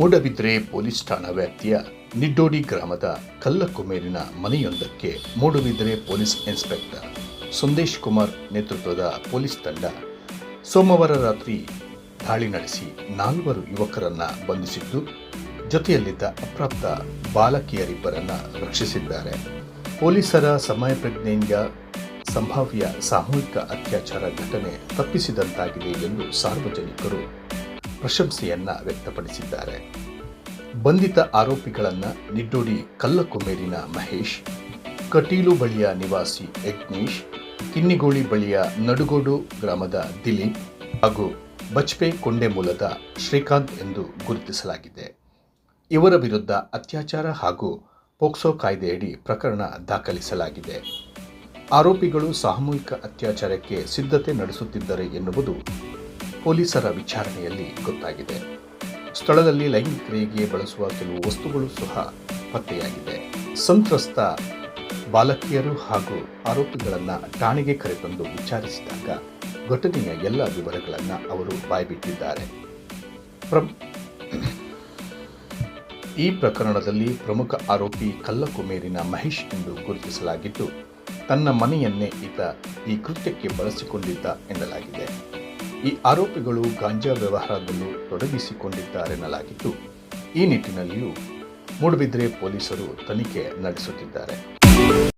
Moodbidri police ಠಾಣಾ ವ್ಯಾಪ್ತಿಯ ನಿಡ್ಡೋಡಿ ಗ್ರಾಮದ ಕಲ್ಲಕುಮೇರಿನ ಮನೆಯೊಂದಕ್ಕೆ ಮೂಡಬಿದ್ರೆ ಪೊಲೀಸ್ ಇನ್ಸ್ಪೆಕ್ಟರ್ ಸಂದೇಶ್ ಕುಮಾರ್ ನೇತೃತ್ವದ ಪೊಲೀಸ್ ತಂಡ ಸೋಮವಾರ ರಾತ್ರಿ ದಾಳಿ ನಡೆಸಿ 4 ಯುವಕರನ್ನ ಬಂಧಿಸಿದ್ದು, ಜೊತೆಯಲ್ಲಿದ್ದ ಅಪ್ರಾಪ್ತ ಬಾಲಕಿಯರಿಬ್ಬರನ್ನ ರಕ್ಷಿಸಿದ್ದಾರೆ. ಪೊಲೀಸರ ಸಮಯಪ್ರಜ್ಞೆಯಿಂದ ಸಂಭಾವ್ಯ ಸಾಮೂಹಿಕ ಅತ್ಯಾಚಾರ ಘಟನೆ ತಪ್ಪಿಸಿದಂತಾಗಿದೆ ಎಂದು ಸಾರ್ವಜನಿಕರು ಪ್ರಶಂಸೆಯನ್ನ ವ್ಯಕ್ತಪಡಿಸಿದ್ದಾರೆ. ಬಂಧಿತ ಆರೋಪಿಗಳನ್ನು ನಿಡ್ಡೋಡಿ ಕಲ್ಲಕುಮೇರಿನ ಮಹೇಶ್, ಕಟೀಲು ಬಳಿಯ ನಿವಾಸಿ ಯಜ್ಞೇಶ್, ಕಿನ್ನಿಗೋಳಿ ಬಳಿಯ ನಡುಗೋಡು ಗ್ರಾಮದ ದಿಲೀಪ್ ಹಾಗೂ ಬಚ್ಪೆ ಕೊಂಡೆ ಮೂಲದ ಶ್ರೀಕಾಂತ್ ಎಂದು ಗುರುತಿಸಲಾಗಿದೆ. ಇವರ ವಿರುದ್ಧ ಅತ್ಯಾಚಾರ ಹಾಗೂ ಪೋಕ್ಸೋ ಕಾಯ್ದೆಯಡಿ ಪ್ರಕರಣ ದಾಖಲಿಸಲಾಗಿದೆ. ಆರೋಪಿಗಳು ಸಾಮೂಹಿಕ ಅತ್ಯಾಚಾರಕ್ಕೆ ಸಿದ್ಧತೆ ನಡೆಸುತ್ತಿದ್ದರು ಎನ್ನುವುದು ಪೊಲೀಸರ ವಿಚಾರಣೆಯಲ್ಲಿ ಗೊತ್ತಾಗಿದೆ. ಸ್ಥಳದಲ್ಲಿ ಲೈಂಗಿಕ ಕ್ರಿಯೆಗೆ ಬಳಸುವ ಕೆಲವು ವಸ್ತುಗಳು ಸಹ ಪತ್ತೆಯಾಗಿದೆ. ಸಂತ್ರಸ್ತ ಬಾಲಕಿಯರು ಹಾಗೂ ಆರೋಪಿಗಳನ್ನು ಠಾಣೆಗೆ ಕರೆತಂದು ವಿಚಾರಿಸಿದಾಗ ಘಟನೆಯ ಎಲ್ಲ ವಿವರಗಳನ್ನು ಅವರು ಬಾಯ್ಬಿಟ್ಟಿದ್ದಾರೆ. ಈ ಪ್ರಕರಣದಲ್ಲಿ ಪ್ರಮುಖ ಆರೋಪಿ ಕಲ್ಲಕುಮೇರಿನ ಮಹೇಶ್ ಎಂದು ಗುರುತಿಸಲಾಗಿದ್ದು, ತನ್ನ ಮನೆಯನ್ನೇ ಈತ ಈ ಕೃತ್ಯಕ್ಕೆ ಬಳಸಿಕೊಂಡಿದ್ದ ಎನ್ನಲಾಗಿದೆ. ಈ ಆರೋಪಿಗಳು ಗಾಂಜಾ ವ್ಯವಹಾರದಲ್ಲೂ ತೊಡಗಿಸಿಕೊಂಡಿದ್ದಾರೆನ್ನಲಾಗಿದ್ದು, ಈ ನಿಟ್ಟಿನಲ್ಲಿಯೂ ಮೂಡಬಿದ್ರೆ ಪೊಲೀಸರು ತನಿಖೆ ನಡೆಸುತ್ತಿದ್ದಾರೆ.